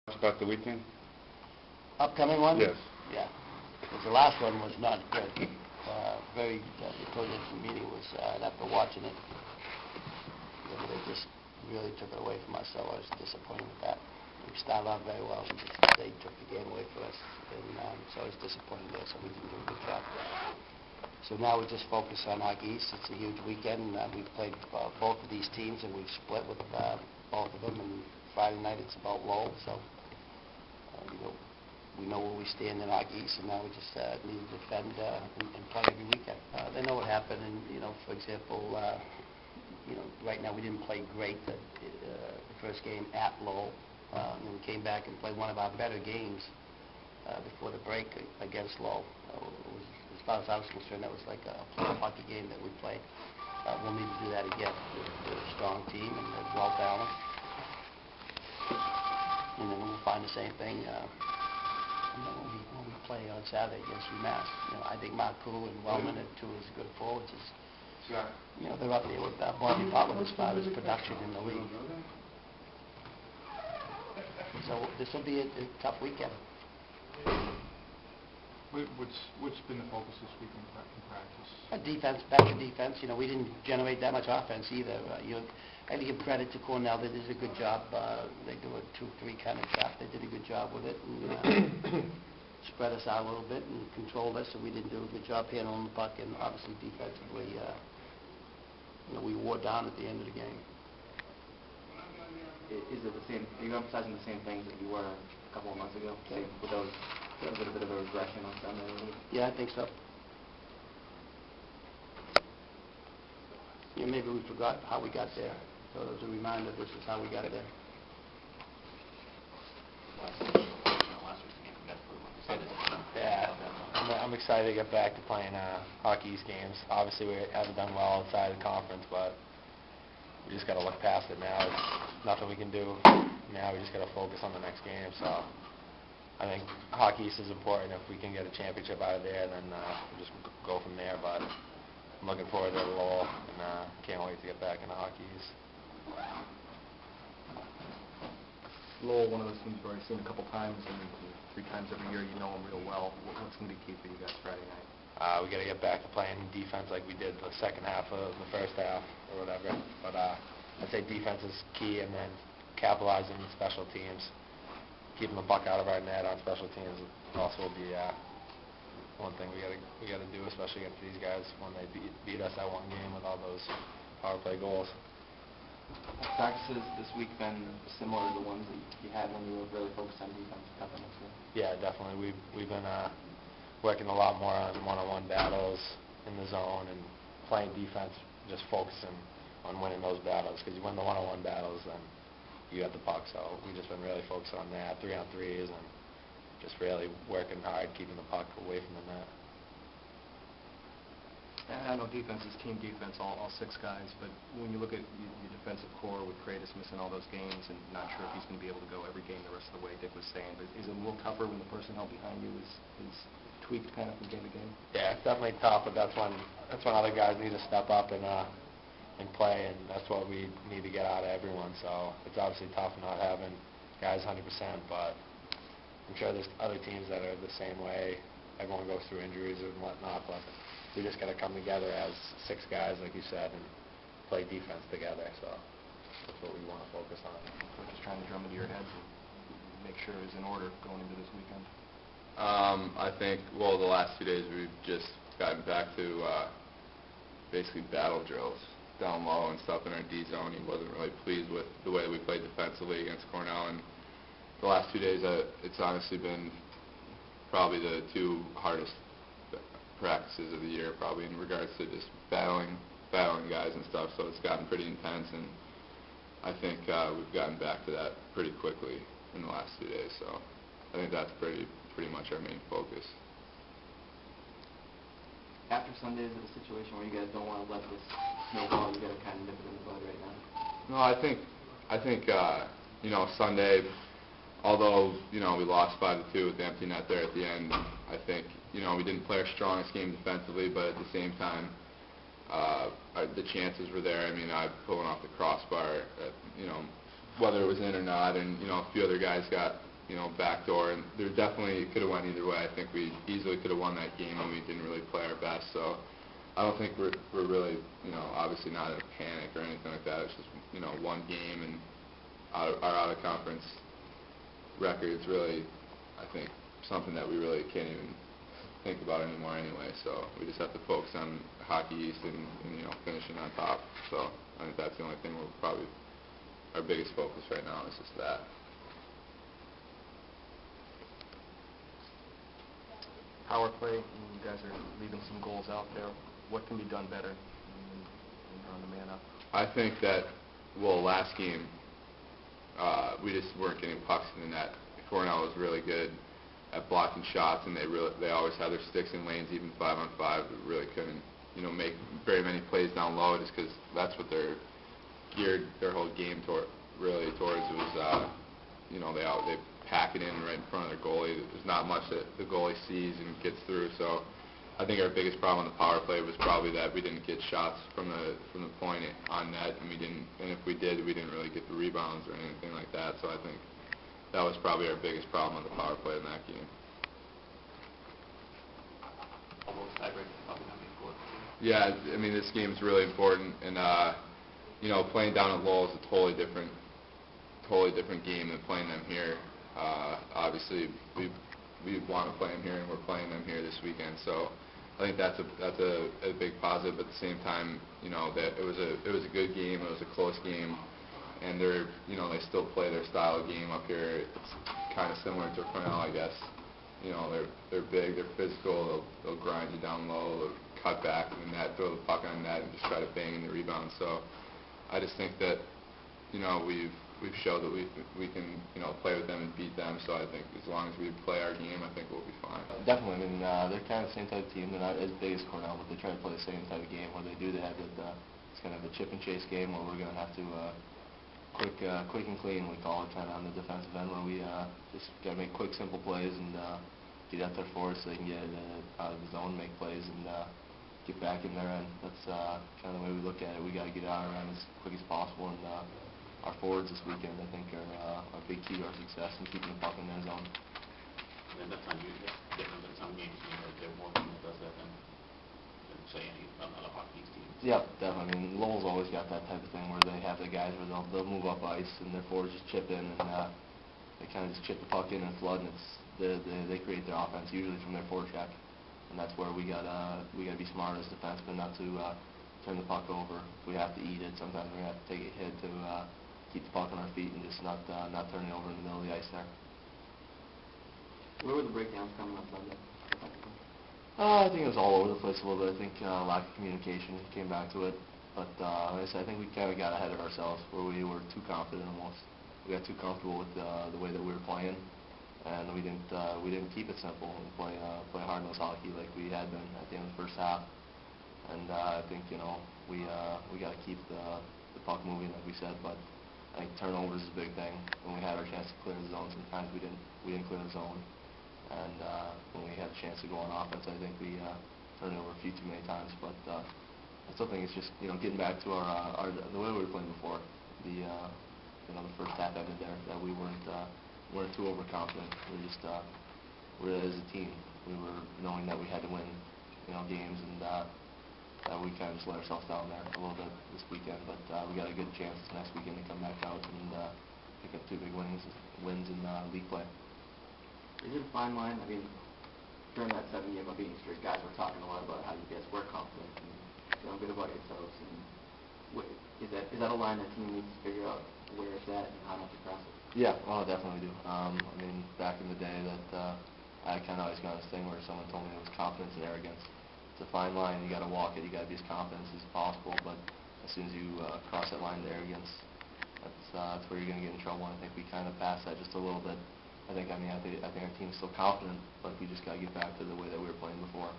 About the weekend? Upcoming one? Yes. Yeah. Because the last one was not good. Very, the toilet meeting was, after watching it, they just really took it away from us, so I was disappointed with that. We started out very well, and they took the game away from us, and so I was disappointed there, so we didn't do a good job. So now we just focus on Hockey East. It's a huge weekend. We've played both of these teams, and we've split with both of them, and Friday night it's about Lowell, so we know where we stand in Hockey East, and now we just need to defend and play every weekend. They know what happened, and for example, right now we didn't play great the first game at Lowell, and we came back and played one of our better games before the break against Lowell. As far as I was concerned, that was like a playoff hockey game that we played. We'll need to do that again. They're a strong team and they're well balanced. And then we'll find the same thing when we play on Saturday against UMass. I think Mark Koo and Wellman are two as good forwards as, they're up there with Bobby Butler as far as production in the league. So this will be a tough weekend. What's been the focus this week in practice? Defense, better defense. We didn't generate that much offense either. I have to give credit to Cornell. They did a good job. They do a 2-3 kind of trap. They did a good job with it and spread us out a little bit and controlled us, and we didn't do a good job handling the puck. And obviously defensively, we wore down at the end of the game. Is it the same? Are you emphasizing the same things that you were a couple of months ago? Okay. With those, a little bit of a regression on Sunday? Yeah, I think so. Maybe we forgot how we got there. So it was a reminder, this is how we got there. Yeah, I'm excited to get back to playing Hockey East games. Obviously, we haven't done well outside the conference, but we just got to look past it now. It's nothing we can do now. We just got to focus on the next game. So I think Hockey East is important. If we can get a championship out of there, then we'll just go from there. But I'm looking forward to Lowell, and can't wait to get back into Hockey East. Lowell, one of those teams you've already seen a couple times, and 3 times every year you know them real well. What's going to be key for you guys Friday night? We got to get back to playing defense like we did the second half of the first half or whatever. But I'd say defense is key, and then capitalizing on special teams, keeping the puck out of our net on special teams also will be one thing we got to do, especially against these guys when they beat us that one game with all those power play goals. Have practices this week been similar to the ones that you had when you were really focused on defense a couple months ago? Yeah, definitely. We've been working a lot more on one-on-one battles in the zone and playing defense, just focusing on winning those battles. Because you win the one-on-one battles, then you got the puck. So we've just been really focused on that, 3-on-3s, and just really working hard, keeping the puck away from the net. I know defense is team defense, all 6 guys, but when you look at your defensive core with Kratos missing all those games and not sure if he's going to be able to go every game the rest of the way, Dick was saying, but is it a little tougher when the personnel behind you is tweaked kind of from game to game? Yeah, it's definitely tough, but that's when other guys need to step up and play, and that's what we need to get out of everyone. So it's obviously tough not having guys 100%, but I'm sure there's other teams that are the same way. Everyone goes through injuries and whatnot, but we just got to come together as 6 guys, like you said, and play defense together. So that's what we want to focus on. So just trying to drum into your heads and make sure it's in order going into this weekend. I think, the last 2 days we've just gotten back to basically battle drills down low and stuff in our D zone. He wasn't really pleased with the way we played defensively against Cornell, and the last 2 days it's honestly been probably the 2 hardest practices of the year, probably in regards to just battling guys and stuff. So it's gotten pretty intense, and I think we've gotten back to that pretty quickly in the last 2 days. So I think that's pretty much our main focus. After Sunday, is it a situation where you guys don't want to let this snowball? You got to kind of nip it in the bud right now. No, I think Sunday, although we lost 5-2 with the empty net there at the end, I think we didn't play our strongest game defensively, but at the same time, the chances were there. I mean, I pulling off the crossbar, whether it was in or not, and a few other guys got backdoor, and there definitely could have went either way. I think we easily could have won that game, and we didn't really play our best. So I don't think we're really, obviously not in a panic or anything like that. It's just, one game, and our out-of-conference record is really, I think, something that we really can't even think about anymore anyway. So we just have to focus on Hockey East and finishing on top. So I think that's the only thing we're probably, our biggest focus right now is just that. Power play, you guys are leaving some goals out there. What can be done better on the man up? I think that, last game, we just weren't getting pucks in the net. Cornell was really good at blocking shots, and they always had their sticks in lanes, even 5-on-5. We really couldn't, make very many plays down low, just because that's what they're geared their whole game towards. Was, they pack it in right in front of their goalie. There's not much that the goalie sees and gets through. So I think our biggest problem on the power play was probably that we didn't get shots from the point on net, and if we did, we didn't really get the rebounds or anything like that. So I think that was probably our biggest problem on the power play in that game. Yeah, I mean, this game is really important, and playing down at Lowell is a totally different game than playing them here. Obviously, we want to play them here, and we're playing them here this weekend. So I think that's a big positive. But at the same time, that it was a good game. It was a close game, and they still play their style of game up here. It's kind of similar to Cornell, I guess. They're big, they're physical. They'll grind you down low, they'll cut back in the net, throw the puck on the net, and just try to bang in the rebound. So I just think that we've showed that we can play with them and beat them. So I think as long as we play our game, I think we'll be fine. Definitely. I mean, they're kind of the same type of team. They're not as big as Cornell, but they try to play the same type of game. What they do, they have it's kind of a chip and chase game where we're going to have to quick and clean, we call it, kind of on the defensive end, where we just got to make quick, simple plays and get out there for us so they can get out of the zone, make plays, and get back in their end. That's kind of the way we look at it. We got to get out around as quick as possible, and our forwards this weekend, I think, are a big key to our success in keeping the puck in their zone. And that's different than some games, they're more team that does that than say any other hockey team. Yeah, definitely. I mean, Lowell's always got that type of thing where they have the guys where they'll move up ice and their forwards just chip in, and they kind of just chip the puck in and flood, and they create their offense usually from their forecheck, and that's where we gotta be smart as defensemen not to turn the puck over. If we have to eat it, sometimes we have to take a hit to keep the puck on our feet and just not turn it over in the middle of the ice there. Where were the breakdowns coming up Sunday? I think it was all over the place a little bit. I think lack of communication came back to it. But like I said, I think we kind of got ahead of ourselves where we were too confident almost. We got too comfortable with the way that we were playing, and we didn't keep it simple and play hard-nosed hockey like we had been at the end of the first half. And I think we got to keep the puck moving like we said. But I think turnovers is a big thing. When we had our chance to clear the zone, sometimes we didn't clear the zone. And when we had a chance to go on offense, I think we turned it over a few too many times. But I still think it's just getting back to the way we were playing before. The first half ended there, that we weren't too overconfident. We as a team, we were knowing that we had to win games, and we kind of just let ourselves down there a little bit this weekend. But we got a good chance next weekend to come back out and pick up two big wins in league play. Is it a fine line? I mean, during that 7-game unbeaten streak, guys were talking a lot about how you guys were confident and feeling good about yourselves. And is that a line that team needs to figure out where it's at and how not to cross it? Yeah, well, I definitely do. I mean, back in the day, that I kind of always got this thing where someone told me it was confidence and arrogance. It's a fine line. You got to walk it. You got to be as confident as possible. But as soon as you cross that line to arrogance, that's where you're going to get in trouble. And I think we kind of passed that just a little bit. I think our team's still confident, but we just got to get back to the way that we were playing before.